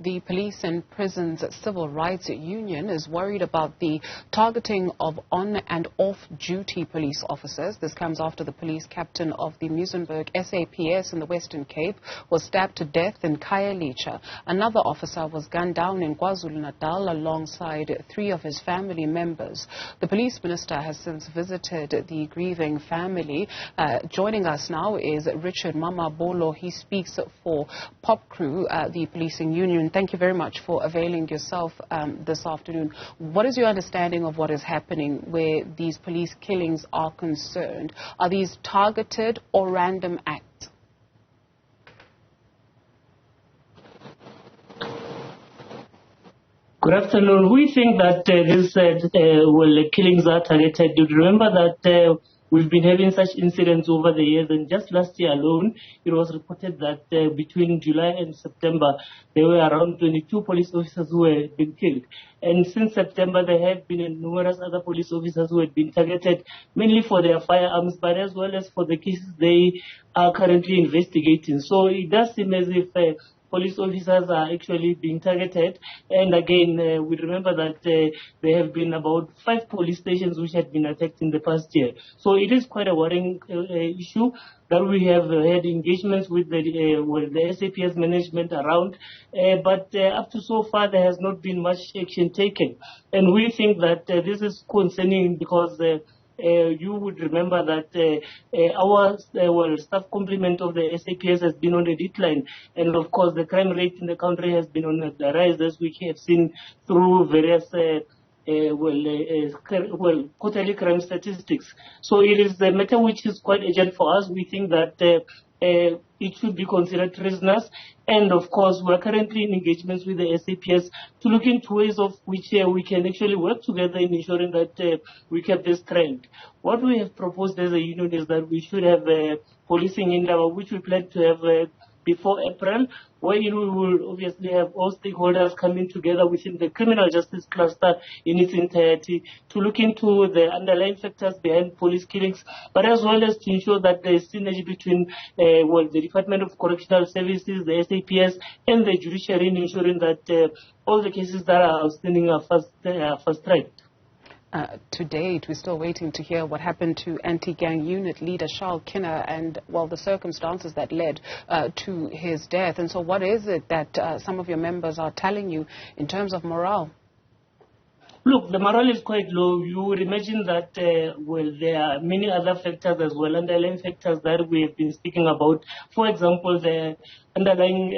The Police and Prisons Civil Rights Union is worried about the targeting of on and off-duty police officers. This comes after the police captain of the Muizenberg SAPS in the Western Cape was stabbed to death in Khayelitsha. Another officer was gunned down in KwaZulu-Natal alongside 3 of his family members. The police minister has since visited the grieving family. Joining us now is Richard Mamabolo. He speaks for Popcru, the policing union. Thank you very much for availing yourself this afternoon. What is your understanding of what is happening where these police killings are concerned? Are these targeted or random acts? Good afternoon. We think that these killings are targeted. You remember that we've been having such incidents over the years, and just last year alone, it was reported that between July and September, there were around 22 police officers who had been killed. And since September, there have been numerous other police officers who had been targeted, mainly for their firearms, but as well as for the cases they are currently investigating. So it does seem as if police officers are actually being targeted. And again, we remember that there have been about 5 police stations which had been attacked in the past year. So it is quite a worrying issue that we have had engagements with the SAPS management around. But up to so far, there has not been much action taken. And we think that this is concerning because you would remember that our staff complement of the SAPS has been on a decline, and of course the crime rate in the country has been on the rise, as we have seen through various quarterly crime statistics. So it is a matter which is quite urgent for us. We think that it should be considered prisoners, and of course we are currently in engagements with the SAPS to look into ways of which we can actually work together in ensuring that we keep this trend. What we have proposed as a union is that we should have policing in Indaba, which we plan to have before April, where we will obviously have all stakeholders coming together within the criminal justice cluster in its entirety to look into the underlying factors behind police killings, but as well as to ensure that there is synergy between the Department of Correctional Services, the SAPS, and the judiciary in ensuring that all the cases that are outstanding are fast-tracked. To date, we're still waiting to hear what happened to anti-gang unit leader Charles Kinner and, well, the circumstances that led to his death. And so what is it that some of your members are telling you in terms of morale? Look, the morale is quite low. You would imagine that, there are many other factors as well, underlying factors that we have been speaking about. For example, the underlying,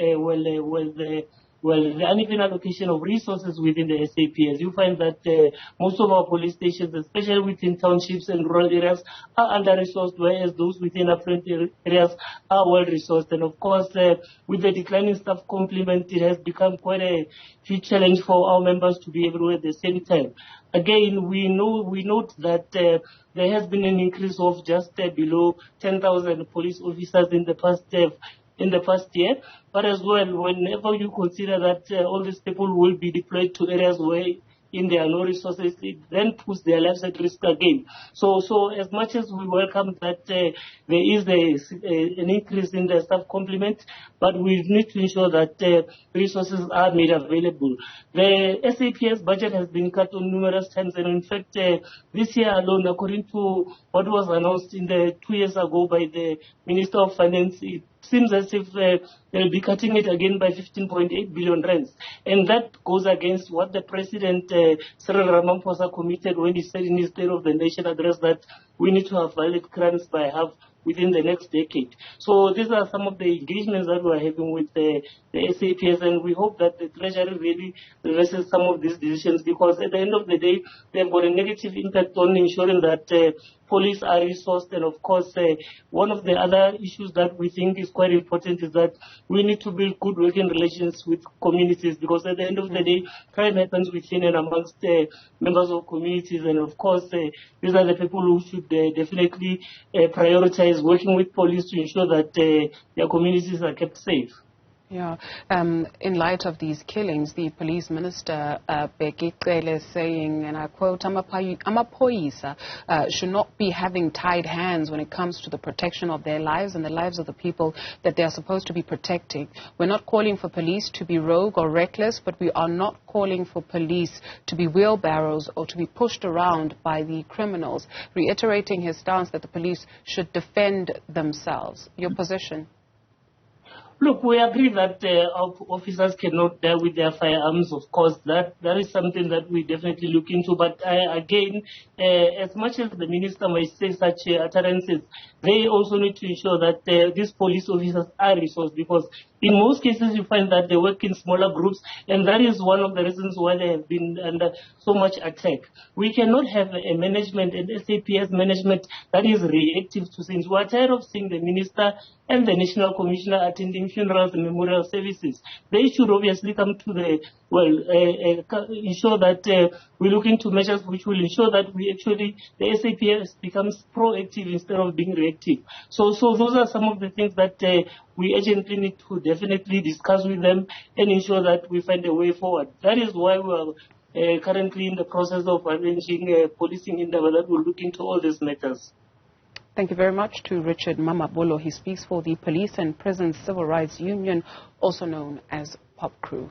the uneven allocation of resources within the SAPS. You find that most of our police stations, especially within townships and rural areas, are under-resourced, whereas those within affluent areas are well-resourced. And of course, with the declining staff complement, it has become quite a huge challenge for our members to be everywhere at the same time. Again, we note that there has been an increase of just below 10,000 police officers in the past year, but as well, whenever you consider that all these people will be deployed to areas where there are no resources, it then puts their lives at risk again. So as much as we welcome that there is an increase in the staff complement, but we need to ensure that resources are made available. The SAPS budget has been cut on numerous times, and in fact, this year alone, according to what was announced 2 years ago by the Minister of Finance, it seems as if they'll be cutting it again by 15.8 billion rands. And that goes against what the President, Cyril Ramaphosa, committed when he said in his State of the Nation address that we need to have violent crimes by half within the next decade. So these are some of the engagements that we are having with the SAPS, and we hope that the Treasury really reverses some of these decisions, because at the end of the day, they've got a negative impact on ensuring that police are resourced. And of course, one of the other issues that we think is quite important is that we need to build good working relations with communities, because at the end of the day, crime happens within and amongst members of communities, and of course, these are the people who should definitely prioritize working with police to ensure that their communities are kept safe. Yeah. In light of these killings, the police minister, Bekele, is saying, and I quote, Amapoyisa should not be having tied hands when it comes to the protection of their lives and the lives of the people that they are supposed to be protecting. We're not calling for police to be rogue or reckless, but we are not calling for police to be wheelbarrows or to be pushed around by the criminals, reiterating his stance that the police should defend themselves. Your position? Look, we agree that our officers cannot die with their firearms. Of course, that is something that we definitely look into. But again, as much as the minister might say such utterances, they also need to ensure that these police officers are resourced, because in most cases you find that they work in smaller groups, and that is one of the reasons why they have been under so much attack. We cannot have a management, an SAPS management, that is reactive to things. We are tired of seeing the minister and the national commissioner attending funerals and memorial services. They should obviously come to the, ensure that we look into measures which will ensure that we actually, the SAPS becomes proactive instead of being reactive. So those are some of the things that we urgently need to definitely discuss with them and ensure that we find a way forward. That is why we are currently in the process of arranging a policing endeavor that will look into all these matters. Thank you very much to Richard Mamabolo. He speaks for the Police and Prisons Civil Rights Union, also known as Popcru.